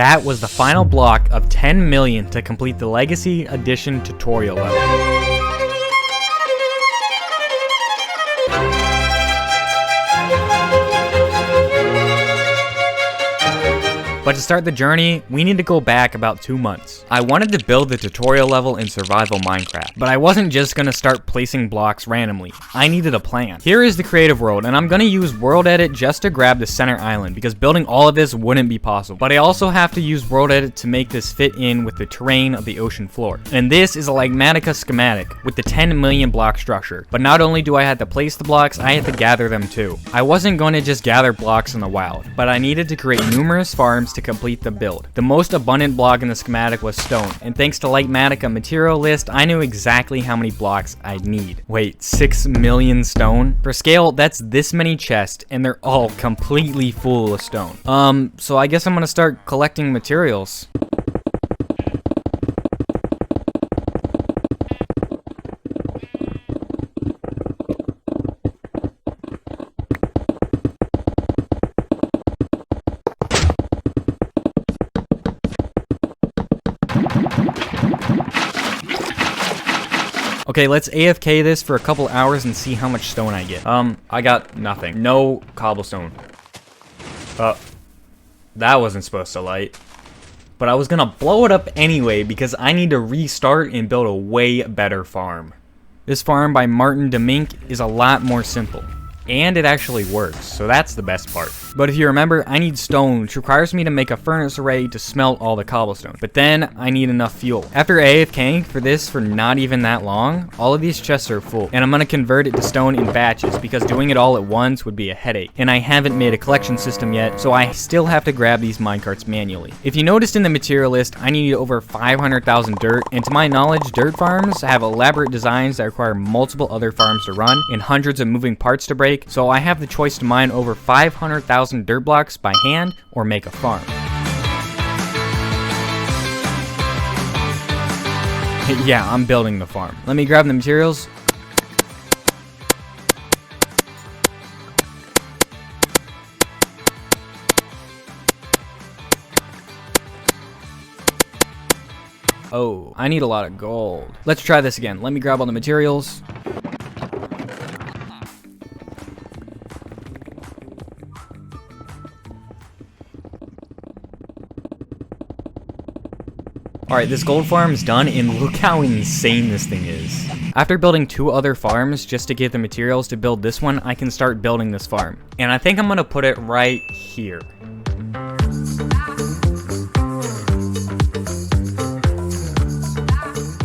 That was the final block of 10 million to complete the Legacy Edition tutorial level. But to start the journey, we need to go back about 2 months. I wanted to build the tutorial level in survival Minecraft, but I wasn't just gonna start placing blocks randomly. I needed a plan. Here is the creative world, and I'm gonna use world edit just to grab the center island, because building all of this wouldn't be possible. But I also have to use world edit to make this fit in with the terrain of the ocean floor. And this is a Lagmatica schematic with the 10 million block structure. But not only do I have to place the blocks, I have to gather them too. I wasn't going to just gather blocks in the wild, but I needed to create numerous farms to complete the build. The most abundant block in the schematic was stone, and thanks to Lagmatica material list, I knew exactly how many blocks I'd need. Wait, 6 million stone? For scale, that's this many chests, and they're all completely full of stone. So I guess I'm gonna start collecting materials. Okay, let's AFK this for a couple hours and see how much stone I get. I got nothing. No cobblestone. That wasn't supposed to light. But I was gonna blow it up anyway because I need to restart and build a way better farm. This farm by Martin Demink is a lot more simple. And it actually works, so that's the best part. But if you remember, I need stone, which requires me to make a furnace array to smelt all the cobblestone. But then, I need enough fuel. After AFKing for this for not even that long, all of these chests are full. And I'm gonna convert it to stone in batches, because doing it all at once would be a headache. And I haven't made a collection system yet, so I still have to grab these minecarts manually. If you noticed in the material list, I need over 500,000 dirt, and to my knowledge, dirt farms have elaborate designs that require multiple other farms to run, and hundreds of moving parts to break. So I have the choice to mine over 500,000 dirt blocks by hand or make a farm. Yeah, I'm building the farm. Let me grab the materials. Oh, I need a lot of gold. Let's try this again. Let me grab all the materials. Alright, this gold farm is done, and look how insane this thing is. After building 2 other farms just to get the materials to build this one, I can start building this farm. And I think I'm gonna put it right here.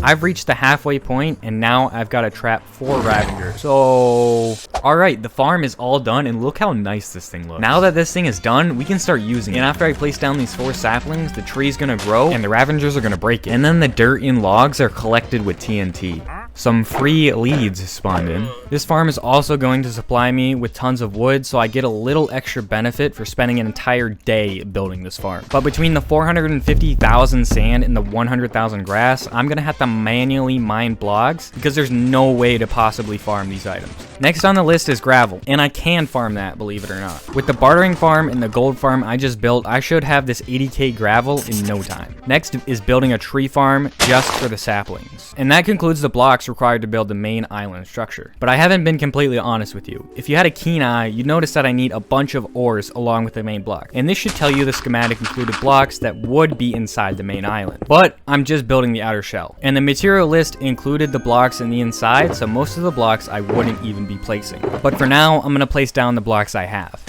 I've reached the halfway point, and now I've got to trap 4 Ravengers. So, alright, the farm is all done, and look how nice this thing looks. Now that this thing is done, we can start using it. And after I place down these 4 saplings, the tree's gonna grow, and the Ravengers are gonna break it. And then the dirt and logs are collected with TNT. Some free leads spawned in. This farm is also going to supply me with tons of wood, so I get a little extra benefit for spending an entire day building this farm. But between the 450,000 sand and the 100,000 grass, I'm gonna have to manually mine blocks because there's no way to possibly farm these items. Next on the list is gravel, and I can farm that, believe it or not. With the bartering farm and the gold farm I just built, I should have this 80k gravel in no time. Next is building a tree farm just for the saplings. And that concludes the blocks required to build the main island structure. But I haven't been completely honest with you. If you had a keen eye, you'd notice that I need a bunch of ores along with the main block. And this should tell you the schematic included blocks that would be inside the main island. But I'm just building the outer shell. And the material list included the blocks in the inside, so most of the blocks I wouldn't even be placing. But for now, I'm gonna place down the blocks I have.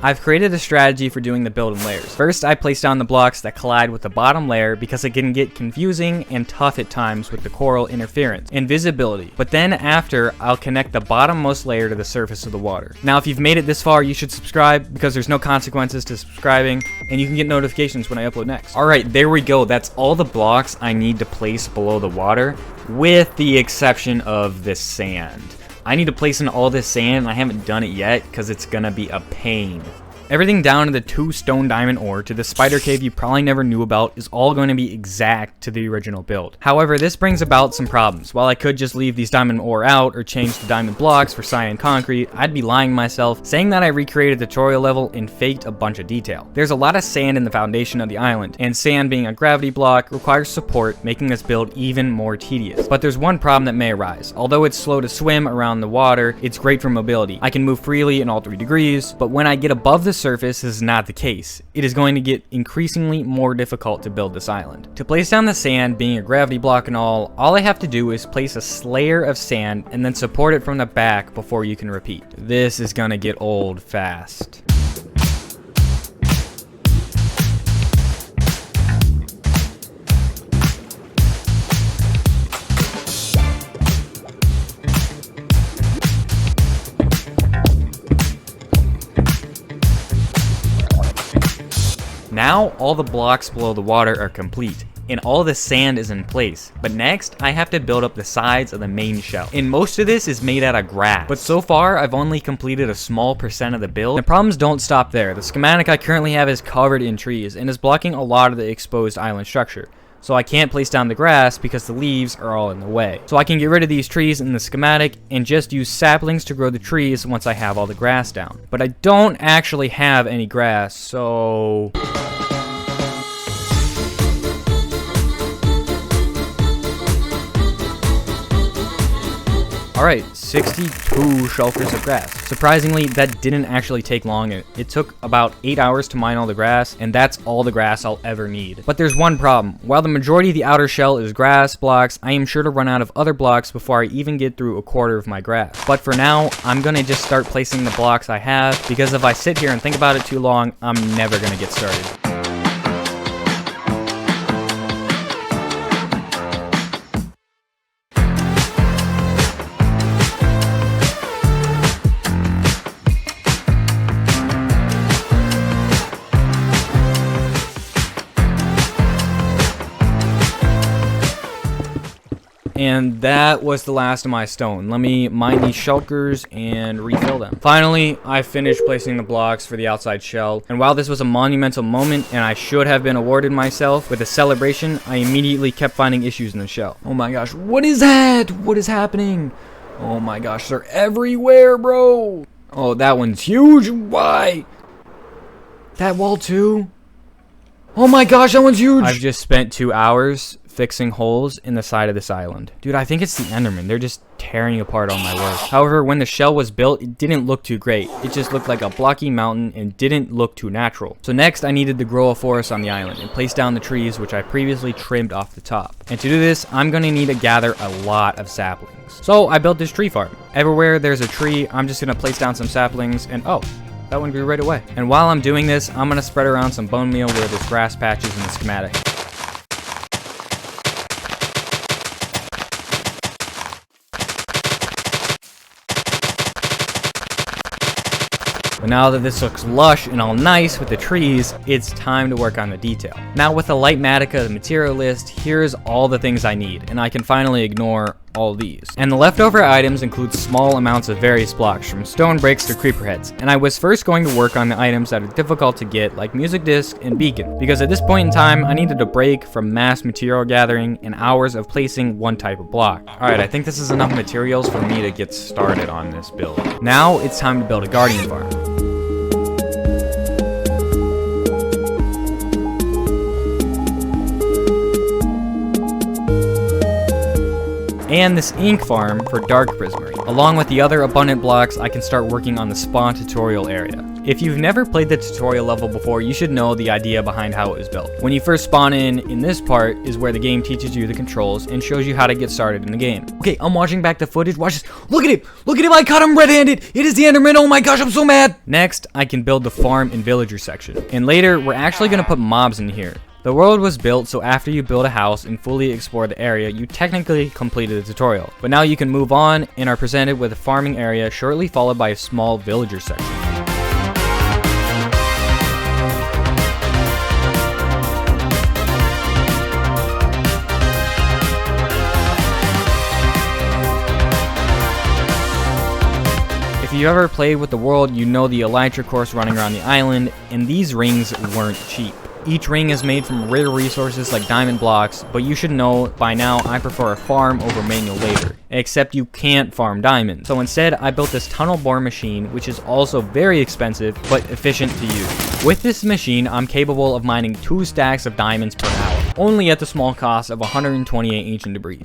I've created a strategy for doing the build in layers. First, I place down the blocks that collide with the bottom layer because it can get confusing and tough at times with the coral interference and visibility. But then after, I'll connect the bottommost layer to the surface of the water. Now, if you've made it this far, you should subscribe because there's no consequences to subscribing and you can get notifications when I upload next. All right, there we go. That's all the blocks I need to place below the water with the exception of this sand. I need to place in all this sand, and I haven't done it yet because it's gonna be a pain. Everything down to the 2 stone diamond ore to the spider cave you probably never knew about is all going to be exact to the original build. However, this brings about some problems. While I could just leave these diamond ore out or change the diamond blocks for cyan concrete, I'd be lying to myself saying that I recreated the tutorial level and faked a bunch of detail. There's a lot of sand in the foundation of the island, and sand being a gravity block requires support, making this build even more tedious. But there's one problem that may arise. Although it's slow to swim around the water, it's great for mobility. I can move freely in all 3 degrees, but when I get above the surface, this is not the case. It is going to get increasingly more difficult to build this island. To place down the sand, being a gravity block and all I have to do is place a layer of sand and then support it from the back before you can repeat. This is gonna get old fast. Now all the blocks below the water are complete, and all the sand is in place. But next, I have to build up the sides of the main shell. And most of this is made out of grass. But so far, I've only completed a small percent of the build. The problems don't stop there. The schematic I currently have is covered in trees and is blocking a lot of the exposed island structure. So I can't place down the grass because the leaves are all in the way. So I can get rid of these trees in the schematic and just use saplings to grow the trees once I have all the grass down. But I don't actually have any grass, so... Alright, 62 shulkers of grass. Surprisingly, that didn't actually take long. It took about 8 hours to mine all the grass, and that's all the grass I'll ever need. But there's one problem. While the majority of the outer shell is grass blocks, I am sure to run out of other blocks before I even get through a quarter of my grass. But for now, I'm gonna just start placing the blocks I have, because if I sit here and think about it too long, I'm never gonna get started. And that was the last of my stone. Let me mine these shulkers and refill them. Finally, I finished placing the blocks for the outside shell. And while this was a monumental moment and I should have been awarded myself with a celebration, I immediately kept finding issues in the shell. Oh my gosh, what is that? What is happening? Oh my gosh, they're everywhere, bro. Oh, that one's huge. Why? That wall too? Oh my gosh, that one's huge. I've just spent 2 hours fixing holes in the side of this island. Dude, I think it's the Enderman. They're just tearing apart all my work. However, when the shell was built, it didn't look too great. It just looked like a blocky mountain and didn't look too natural. So next, I needed to grow a forest on the island and place down the trees which I previously trimmed off the top. And to do this, I'm gonna need to gather a lot of saplings. So I built this tree farm. Everywhere there's a tree, I'm just gonna place down some saplings and oh, that one grew right away. And while I'm doing this, I'm gonna spread around some bone meal where there's grass patches in the schematic. But now that this looks lush and all nice with the trees, it's time to work on the detail. Now with the Lightmatica material list, here's all the things I need, and I can finally ignore all these. And the leftover items include small amounts of various blocks, from stone bricks to creeper heads. And I was first going to work on the items that are difficult to get, like music disc and beacon, because at this point in time, I needed a break from mass material gathering and hours of placing one type of block. Alright, I think this is enough materials for me to get started on this build. Now it's time to build a guardian farm. And this ink farm for dark prismarine. Along with the other abundant blocks, I can start working on the spawn tutorial area. If you've never played the tutorial level before, you should know the idea behind how it was built. When you first spawn in this part is where the game teaches you the controls and shows you how to get started in the game. Okay, I'm watching back the footage. Watch this. Look at him! Look at him! I caught him red-handed! It is the Enderman! Oh my gosh, I'm so mad! Next, I can build the farm and villager section. And later, we're actually gonna put mobs in here. The world was built so after you build a house and fully explore the area, you technically completed the tutorial. But now you can move on and are presented with a farming area shortly followed by a small villager section. If If you've ever played with the world, you know the elytra course running around the island, and these rings weren't cheap. Each ring is made from rare resources like diamond blocks, but you should know by now I prefer a farm over manual labor, except you can't farm diamonds. So instead, I built this tunnel bore machine, which is also very expensive, but efficient to use. With this machine, I'm capable of mining 2 stacks of diamonds per hour, only at the small cost of 128 ancient debris.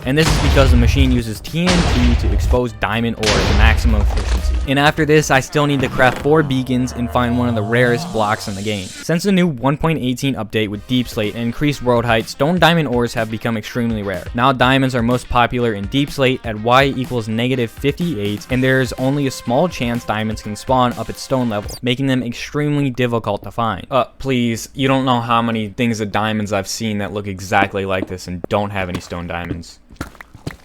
And this is because the machine uses TNT to expose diamond ore to maximum efficiency. And after this, I still need to craft 4 beacons and find one of the rarest blocks in the game. Since the new 1.18 update with Deep Slate and increased world height, stone diamond ores have become extremely rare. Now diamonds are most popular in Deep Slate at Y equals -58, and there is only a small chance diamonds can spawn up at stone level, making them extremely difficult to find. Please, you don't know how many things of diamonds I've seen that look exactly like this and don't have any stone diamonds.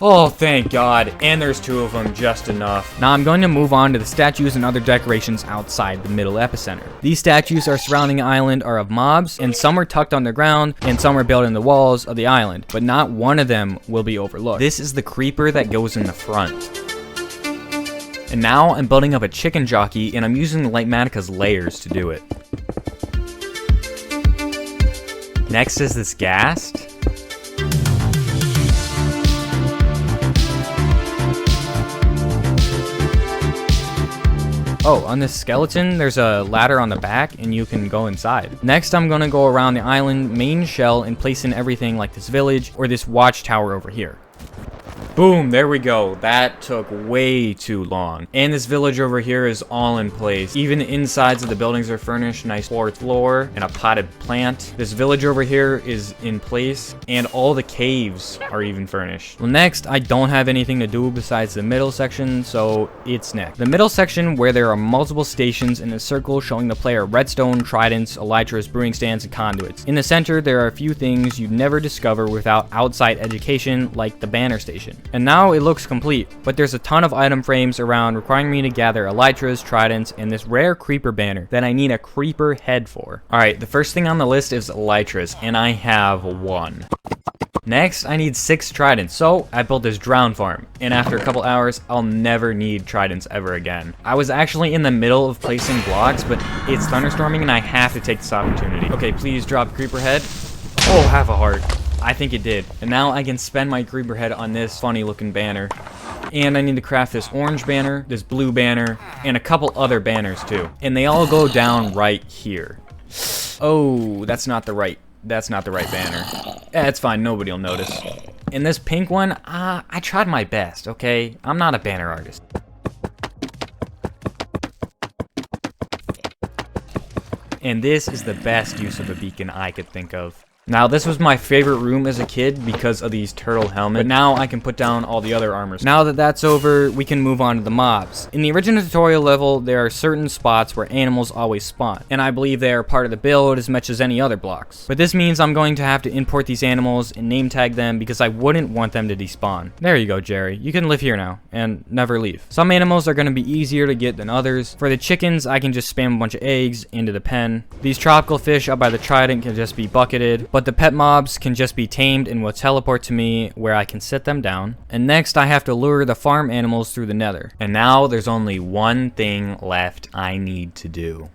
Oh, thank God. And there's 2 of them, just enough. Now I'm going to move on to the statues and other decorations outside the middle epicenter. These statues are surrounding the island are of mobs, and some are tucked underground, and some are built in the walls of the island, but not one of them will be overlooked. This is the creeper that goes in the front. And now I'm building up a chicken jockey, and I'm using Lightmatica's layers to do it. Next is this ghast. Oh, on this skeleton, there's a ladder on the back, and you can go inside. Next, I'm gonna go around the island main shell and place in everything like this village or this watchtower over here. Boom, there we go. That took way too long. And this village over here is all in place. Even the insides of the buildings are furnished. Nice floor and a potted plant. This village over here is in place, and all the caves are even furnished. Well, next, I don't have anything to do besides the middle section, so it's next. The middle section where there are multiple stations in a circle showing the player redstone, tridents, elytras, brewing stands, and conduits. In the center, there are a few things you'd never discover without outside education, like the banner station. And now it looks complete, but there's a ton of item frames around requiring me to gather elytras, tridents, and this rare creeper banner that I need a creeper head for. Alright, the first thing on the list is elytras, and I have 1. Next, I need 6 tridents, so I built this drown farm, and after a couple hours, I'll never need tridents ever again. I was actually in the middle of placing blocks, but it's thunderstorming and I have to take this opportunity. Okay, please drop creeper head. Oh, half a heart. I think it did. And now I can spend my creeper head on this funny looking banner. And I need to craft this orange banner, this blue banner, and a couple other banners too. And they all go down right here. Oh, that's not the right banner. It's fine, nobody will notice. And this pink one, I tried my best, okay? I'm not a banner artist. And this is the best use of a beacon I could think of. Now, this was my favorite room as a kid because of these turtle helmets, but now I can put down all the other armors. Now that that's over, we can move on to the mobs. In the original tutorial level, there are certain spots where animals always spawn, and I believe they are part of the build as much as any other blocks. But this means I'm going to have to import these animals and name tag them because I wouldn't want them to despawn. There you go, Jerry. You can live here now, and never leave. Some animals are going to be easier to get than others. For the chickens, I can just spam a bunch of eggs into the pen. These tropical fish up by the trident can just be bucketed. But the pet mobs can just be tamed and will teleport to me where I can sit them down. And next I have to lure the farm animals through the nether. And now there's only one thing left I need to do.